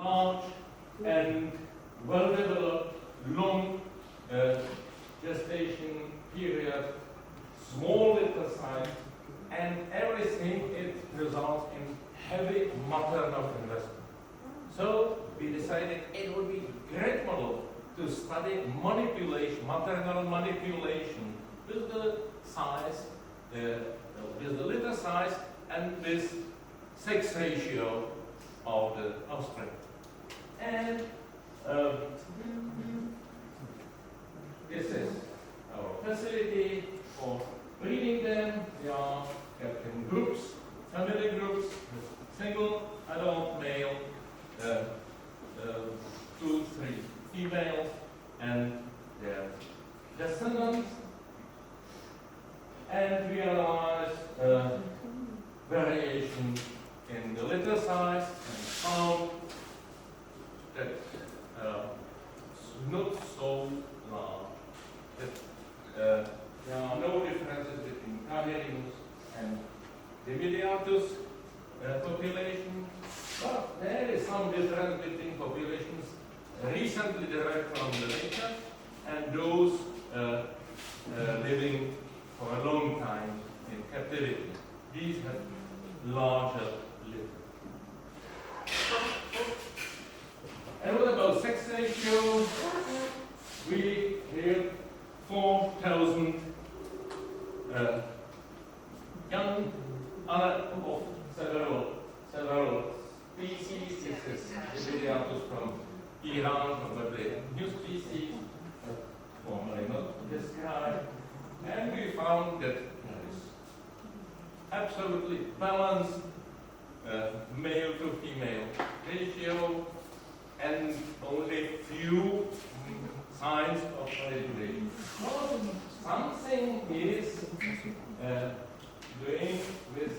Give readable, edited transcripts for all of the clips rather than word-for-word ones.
large and well-developed, long gestation period, small litter size, and everything it results in heavy maternal investment. So we decided it would be a great model to study manipulation, maternal manipulation with the size, with the litter size and with sex ratio of the offspring. And this is our facility for breeding them. They are kept in groups, family groups, with single adult male, 2, 3 females, and their descendants. And we analyze variation in the litter size and found that it's not so large. That there are no differences between Caverius and the Mediatus population, but there is some difference between populations recently derived from the nature and those living for a long time in captivity. These have larger litter. And what about sex ratio? We have 4,000 young of several species. This is Ediatus from Iran, probably a new species, formerly not described. And we found that there is absolutely balanced male to female ratio and only few signs of manipulation. Something is doing with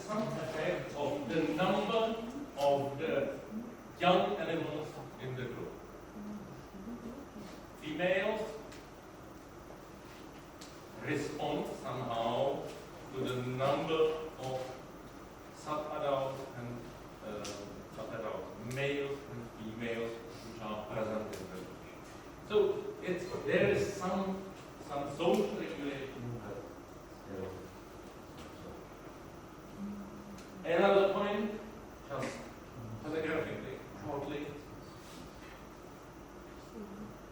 some effect of the number of the young animals in the group. Females respond somehow to the number of subadult and subadult males and females which are present in the group. So there is some social regulation. Another point, just telegraphically, shortly.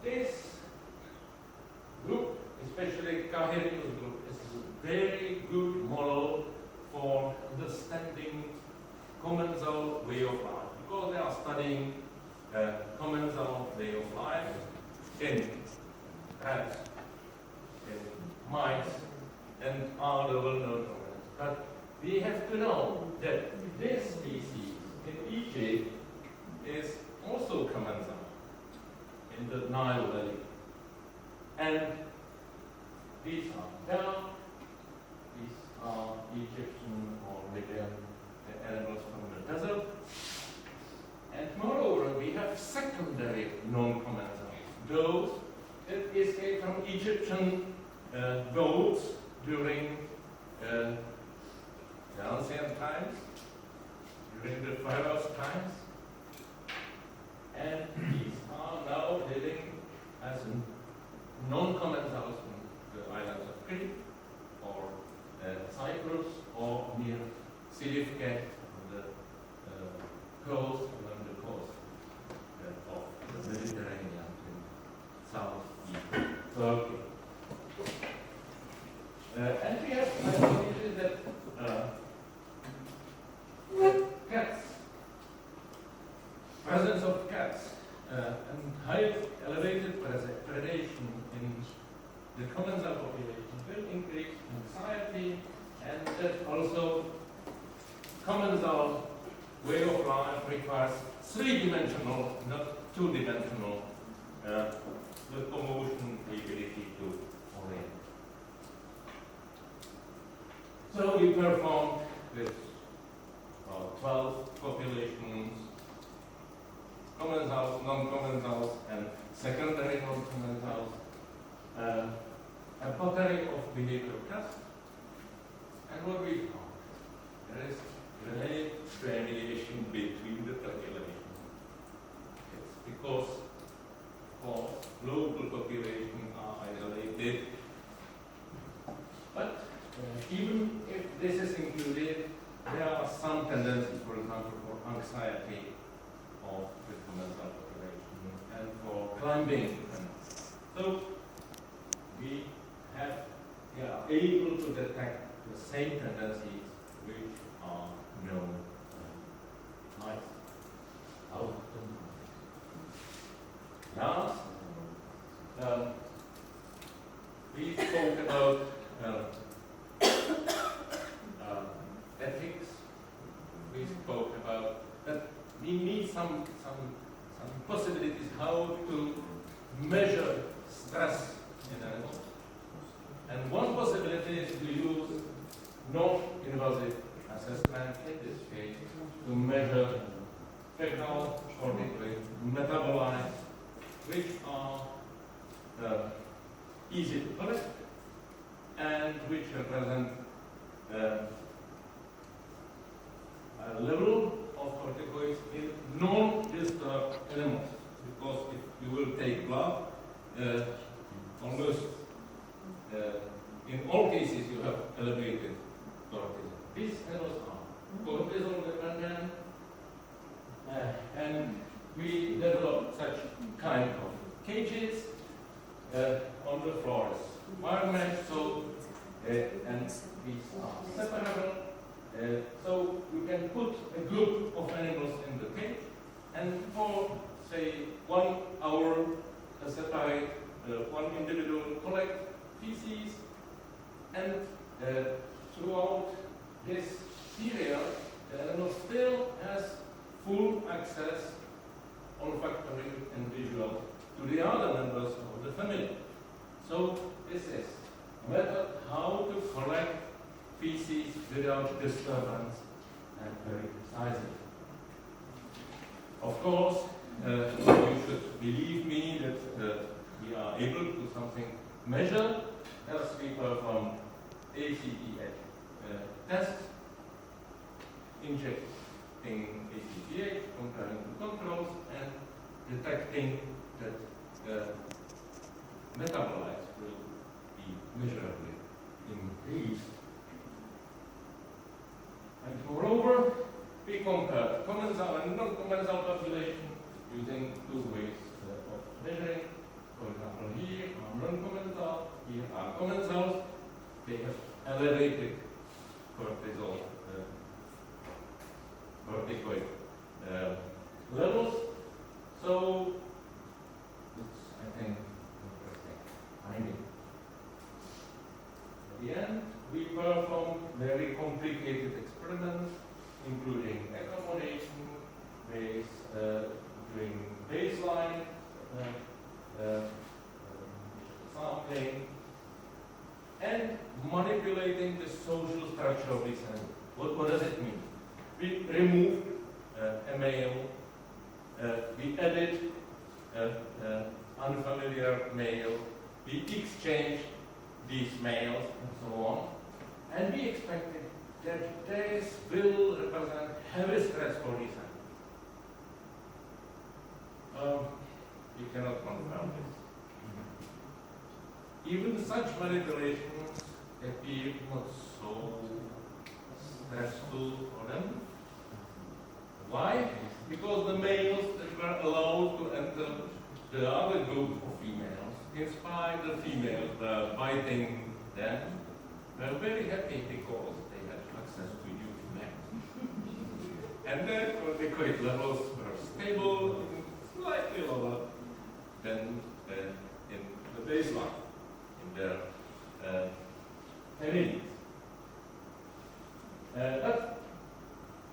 This group, especially Caverius group, is a very good model for understanding commensal way of life, because they are studying commensal way of life in rats, in mice, and other well-known organisms. But we have to know that this species in Egypt is also commensal in the Nile Valley. And these are dark, these are Egyptian or Libyan animals from the desert. And moreover, we have secondary non-commensals, those that escaped from Egyptian boats during the ancient times, during the pharaoh's times. And these are now living as non-commensals on the islands of Crete or Cyprus or near Silifke on the coast, along the coast of the Mediterranean in southeast Turkey. And we have hypotheses that cats, presence of cats, and high elevated predation in the commensal population will increase anxiety, and that also commensal way of life requires three-dimensional, not two-dimensional locomotion ability to orient. So we performed with 12 populations, commensals, non-commensals, and secondary non-commensals, a pottery of behavioral tests. And what we found, there is great variation between the tests. included. But even if this is included, there are some tendencies, for example, for anxiety of the commensal population and for climbing. So we are able to detect the same tendencies which are known in mice. Last, we spoke about ethics. We spoke about that we need some possibilities how to measure stress in animals. And one possibility is to use non-invasive assessment, in this case, to measure fecal corticoid metabolites, which are easy to collect and which represent a level of corticoids in non-disturbed animals. Because if you will take blood, almost in all cases you have elevated cortisol. These animals are cortisol dependent, and we developed such kind of cages on the floors. Wire mesh, so and these are separable. So you can put a group of animals in the cage, and for say 1 hour, separate one individual collect feces, and throughout this period, the animal still has full access, olfactory and visual, to the other members of the family. So this is a method how to collect feces without disturbance and very precisely. Of course, you should believe me that we are able to do something measure as we perform ACTH tests, injecting ACTH, comparing to controls, and detecting that metabolites will be measurably increased. And moreover, we compare commensal and non-commensal population using 2 ways of measuring. For example, here are non-commensal, here are commensals. They have elevated cortisol, corticoid levels. So, it's, I think, interesting finding. At the end, we performed very complicated experiments, including accommodation, doing baseline sampling, and manipulating the social structure of this animal. What does it mean? We removed a male, we added unfamiliar male, we exchanged these males and so on, and we expected that this will represent heavy stress for these animals. You cannot confirm this. Even such manipulations appear not so stressful for them. Why? Because the males that were allowed to enter the other group of females, in spite of the females were biting them, were very happy because they had access to youth men. And their corticoid levels were stable, slightly lower than in the baseline, in their families. But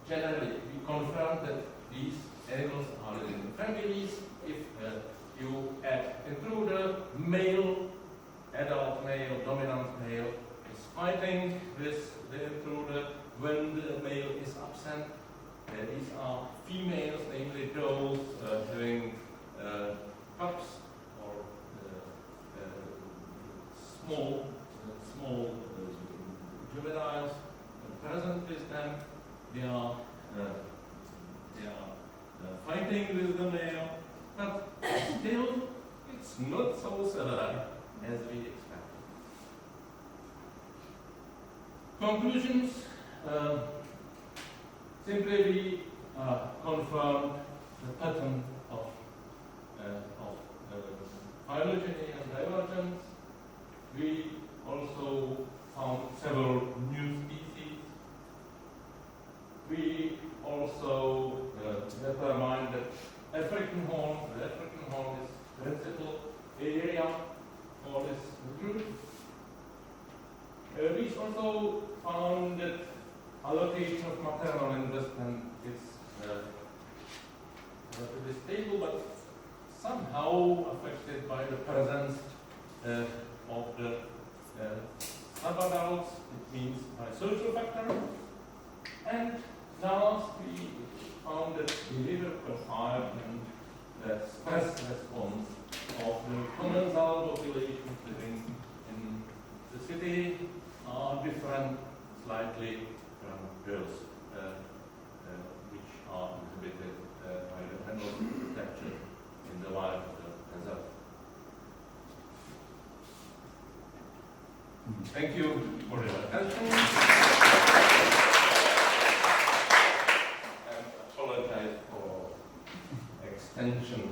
generally, we confirm that these animals are living in families. If you add intruder, male, adult male, dominant male is fighting with the intruder when the male is absent. These are females, namely those having pups or small juveniles present with them. They are fighting with the male, but still it's not so severe as we expected. Conclusions. Simply we confirmed the pattern of phylogeny and divergence. We also found several new species. We also determined that the African horn is the principal area for this group. We also found that allocation of maternal investment is relatively stable, but somehow affected by the presence of the subadults, it means by social factors. And last, we found that behavior profile and the stress response of the commensal populations living in the city are different slightly from those which are exhibited by the handle structure in the wild of the reserve. Thank you for your attention. And apologize for extension.